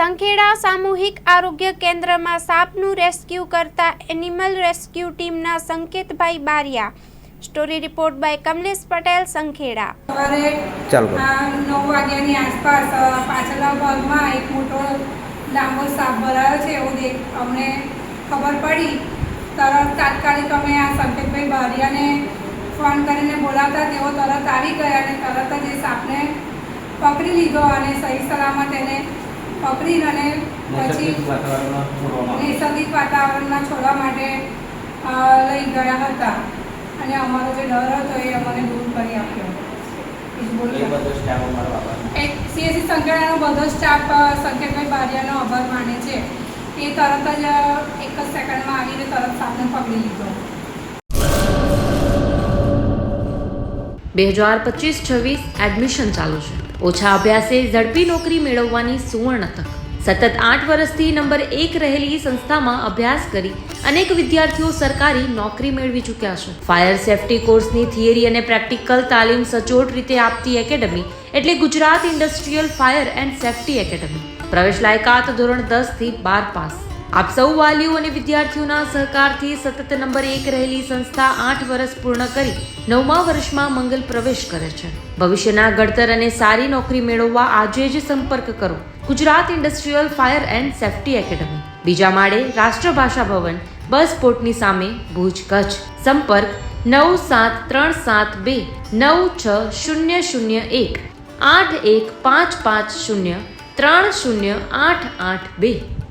સંખેડા સામૂહિક આરોગ્ય કેન્દ્રમાં સાપનું રેસ્ક્યુ કરતા એનિમલ રેસ્ક્યુ ટીમના સંકેતભાઈ Baria. Story report by Kamlesh Patel, Sankheda. સવારે 9 વાગ્યાની આસપાસ પાછળના ભાગમાં એક મોટો લાંબો સાપ ભરાયો છે એવું અમને ખબર પડી. તાત્કાલિક અમે આ સંકેતભાઈ બારિયાને ફોન કરીને બોલાવતા તેઓ તરત આવી ગયા અને તરત જ એ સાપને પકડી લીધો અને સહી સલામત એને પકડીને અને પછી નૈસર્ગિક વાતાવરણમાં છોડવા માટે લઈ ગયા હતા અને અમારો જે ડર હતો એ અમને દૂર કરી આપ્યો. સીએસસી સંખેડાનો બધો સ્ટાફ સંકેતભાઈ બારિયાનો આભાર માને છે. એ તરત જ એક જ સેકન્ડમાં આવીને તરત સાપને પકડી લીધો. 2025-26 એડમિશન ચાલુ છે. ઓછા અભ્યાસે ઝડપી નોકરી મેળવવાની સુવર્ણ તક. સતત 8 વર્ષથી નંબર 1 રહેલી સંસ્થામાં અભ્યાસ કરી અનેક વિદ્યાર્થીઓ સરકારી નોકરી મેળવી ચૂક્યા છે. ફાયર સેફટી કોર્સની થિયરી અને પ્રેક્ટિકલ તાલીમ સચોટ રીતે આપતી એકેડમી એટલે Gujarat industrial fire and safety academy. પ્રવેશ લાયકાત ધોરણ 10 થી 12 પાસ. આપ સૌ વાલીઓ અને વિદ્યાર્થીઓના સહકારથી સતત નંબર 1 રહેલી સંસ્થા 8 વર્ષ પૂર્ણ કરી 9મા વર્ષમાં મંગલ પ્રવેશ કરે છે. ભવિષ્યના ઘડતર અને સારી નોકરી મેળવવા આજે જ સંપર્ક કરો Gujarat industrial fire and safety academy, બીજા માળે રાષ્ટ્રભાષા ભવન, બસ પોર્ટની સામે, ભુજ, કચ્છ. સંપર્ક 9737296001 8155030882.